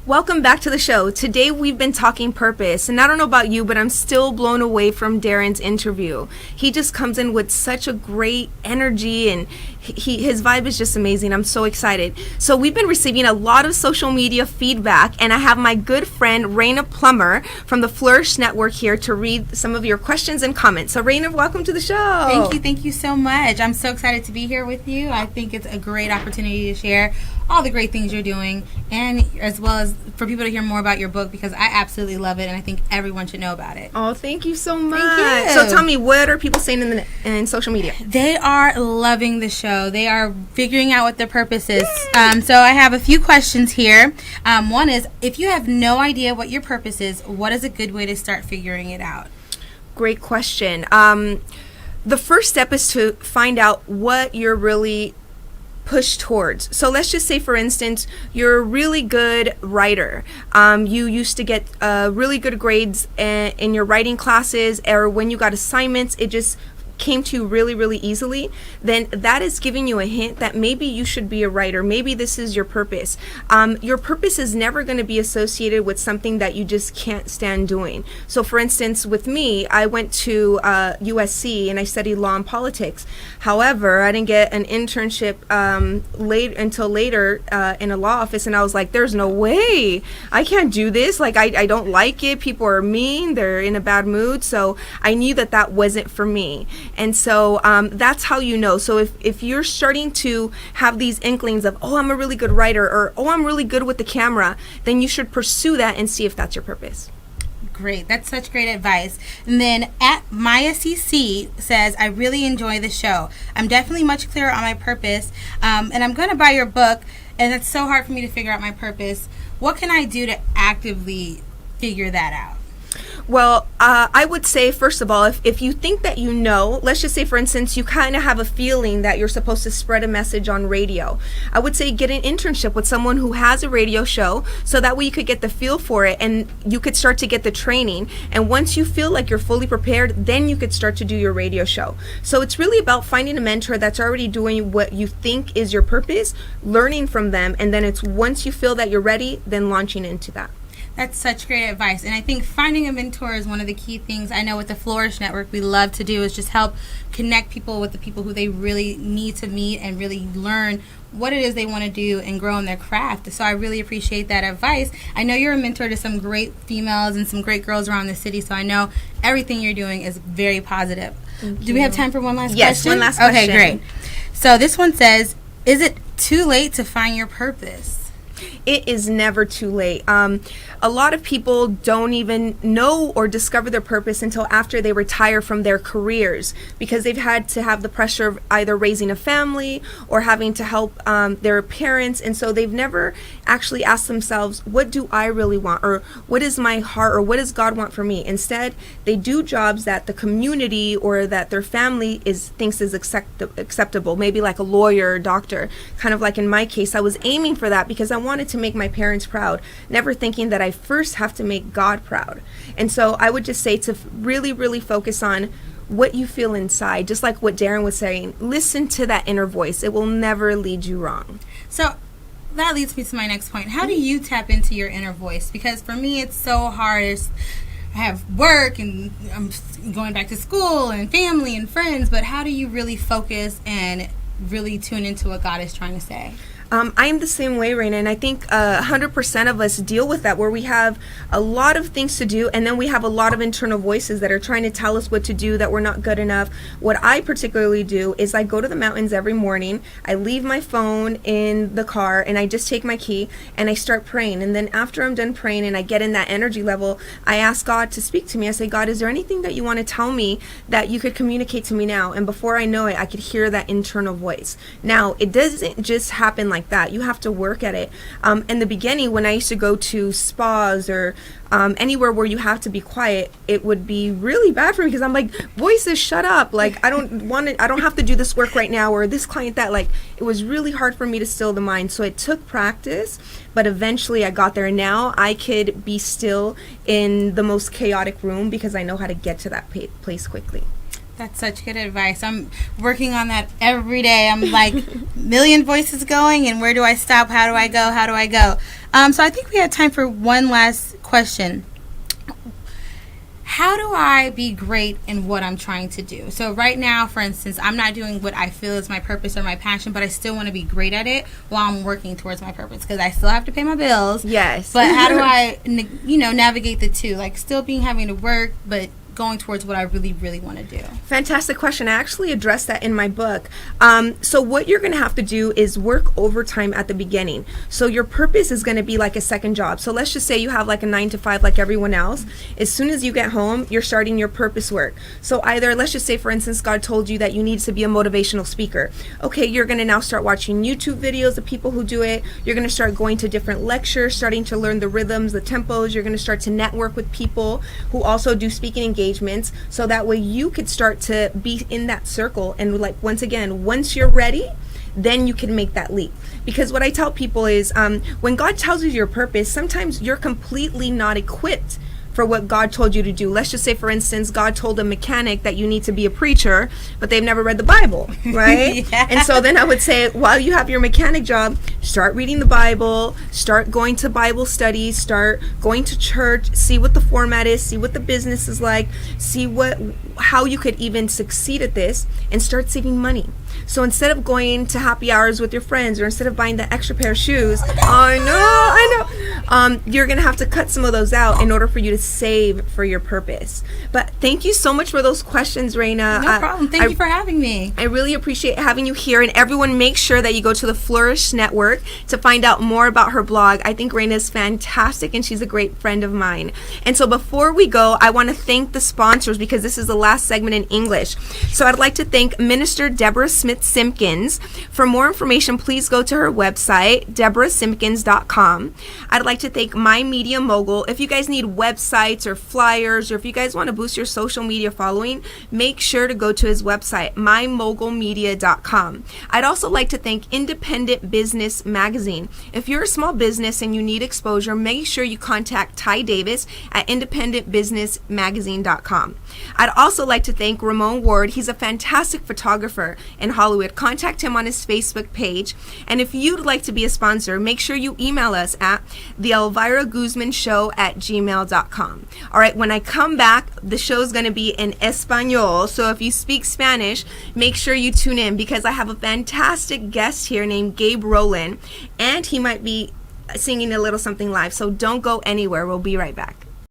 Welcome back to the show. Today we've been talking purpose, and I don't know about you, but I'm still blown away from Darren's interview. He just comes in with such a great energy, and his vibe is just amazing. I'm so excited. So we've been receiving a lot of social media feedback, and I have my good friend Rayna Plummer from the Flourish Network here to read some of your questions and comments. So Rayna, welcome to the show. Thank you so much. I'm so excited to be here with you. I think it's a great opportunity to share all the great things you're doing, and as well as for people to hear more about your book, because I absolutely love it and I think everyone should know about it. Oh, thank you so much. Thank you. So tell me, what are people saying in social media? They are loving the show. They are figuring out what their purpose is. So I have a few questions here. One is, if you have no idea what your purpose is, what is a good way to start figuring it out? Great question. The first step is to find out what you're really push towards. So let's just say, for instance, you're a really good writer. You used to get really good grades in your writing classes, or when you got assignments, it just came to you really, really easily. Then that is giving you a hint that maybe you should be a writer. Maybe this is your purpose. Your purpose is never going to be associated with something that you just can't stand doing. So for instance, with me, I went to USC and I studied law and politics. However, I didn't get an internship until later in a law office, and I was like, there's no way I can't do this. Like, I don't like it. People are mean. They're in a bad mood. So I knew that that wasn't for me. And so that's how you know. So if you're starting to have these inklings of, oh, I'm a really good writer, or, oh, I'm really good with the camera, then you should pursue that and see if that's your purpose. Great. That's such great advice. And then at Maya CC says, I really enjoy the show. I'm definitely much clearer on my purpose, and I'm going to buy your book, and it's so hard for me to figure out my purpose. What can I do to actively figure that out? Well, I would say, first of all, if you think that you know, let's just say, for instance, you kind of have a feeling that you're supposed to spread a message on radio. I would say get an internship with someone who has a radio show, so that way you could get the feel for it and you could start to get the training. And once you feel like you're fully prepared, then you could start to do your radio show. So it's really about finding a mentor that's already doing what you think is your purpose, learning from them, and then it's once you feel that you're ready, then launching into that. That's such great advice. And I think finding a mentor is one of the key things. I know with the Flourish Network we love to do is just help connect people with the people who they really need to meet and really learn what it is they want to do and grow in their craft. So I really appreciate that advice. I know you're a mentor to some great females and some great girls around the city, so I know everything you're doing is very positive. Do we have time for one last question? Yes, one last question. Okay, great. So this one says, is it too late to find your purpose? It is never too late. A lot of people don't even know or discover their purpose until after they retire from their careers, because they've had to have the pressure of either raising a family or having to help their parents, and so they've never actually asked themselves, what do I really want, or what is my heart, or what does God want for me? Instead, they do jobs that the community or that their family thinks is acceptable, maybe like a lawyer or doctor. Kind of like in my case, I was aiming for that because I wanted to make my parents proud, never thinking that I first have to make God proud. And so I would just say to really, really focus on what you feel inside, just like what Darren was saying. Listen to that inner voice. It will never lead you wrong. So that leads me to my next point. How do you tap into your inner voice? Because for me, it's so hard. I have work and I'm going back to school and family and friends, but how do you really focus and really tune into what God is trying to say? I am the same way, Rayna, and I think 100% of us deal with that, where we have a lot of things to do, and then we have a lot of internal voices that are trying to tell us what to do, that we're not good enough. What I particularly do is I go to the mountains every morning, I leave my phone in the car, and I just take my key, and I start praying. And then after I'm done praying and I get in that energy level, I ask God to speak to me. I say, God, is there anything that you want to tell me that you could communicate to me now? And before I know it, I could hear that internal voice. Now, it doesn't just happen like that. You have to work at it. In the beginning, when I used to go to spas or anywhere where you have to be quiet, it would be really bad for me, because I'm like, voices, shut up. Like, I don't have to do this work right now, or this client that. Like, it was really hard for me to still the mind. So it took practice, but eventually I got there. And now I could be still in the most chaotic room because I know how to get to that place quickly. That's such good advice. I'm working on that every day. I'm like, million voices going, and where do I stop? How do I go? How do I go? So I think we have time for one last question. How do I be great in what I'm trying to do? So right now, for instance, I'm not doing what I feel is my purpose or my passion, but I still want to be great at it while I'm working towards my purpose, because I still have to pay my bills. Yes. But how do I, navigate the two? Like, still having to work, but going towards what I really, really want to do. Fantastic question. I actually addressed that in my book. So what you're going to have to do is work overtime at the beginning. So your purpose is going to be like a second job. So let's just say you have like a 9 to 5 like everyone else. As soon as you get home, you're starting your purpose work. So either, let's just say, for instance, God told you that you need to be a motivational speaker. Okay, you're going to now start watching YouTube videos of people who do it. You're going to start going to different lectures, starting to learn the rhythms, the tempos. You're going to start to network with people who also do speaking engagements, so that way you could start to be in that circle. And like, once again, once you're ready, then you can make that leap. Because what I tell people is, when God tells you your purpose, sometimes you're completely not equipped for what God told you to do. Let's just say, for instance, God told a mechanic that you need to be a preacher, but they've never read the Bible, right? Yeah. And so then I would say, while you have your mechanic job, start reading the Bible, start going to Bible studies, start going to church, see what the format is, see what the business is like, see how you could even succeed at this, and start saving money. So instead of going to happy hours with your friends, or instead of buying the extra pair of shoes, I know, you're going to have to cut some of those out in order for you to save for your purpose. But thank you so much for those questions, Rayna. No problem. Thank you for having me. I really appreciate having you here. And everyone, make sure that you go to the Flourish Network to find out more about her blog. I think Rayna is fantastic, and she's a great friend of mine. And so before we go, I want to thank the sponsors, because this is the last segment in English. So I'd like to thank Minister Deborah Smith-Simpkins. For more information, please go to her website, deborahsimpkins.com. I'd like to thank My Media Mogul. If you guys need websites or flyers, or if you guys want to boost your social media following, make sure to go to his website, mymogulmedia.com. I'd also like to thank Independent Business Magazine. If you're a small business and you need exposure, make sure you contact Ty Davis at independentbusinessmagazine.com. I'd also like to thank Ramon Ward. He's a fantastic photographer in Hollywood. Contact him on his Facebook page. And if you'd like to be a sponsor, make sure you email us at the Elvira Guzman Show at gmail.com. All right, when I come back, the show's going to be in Espanol. So if you speak Spanish, make sure you tune in, because I have a fantastic guest here named Gabe Rowland, and he might be singing a little something live. So don't go anywhere. We'll be right back.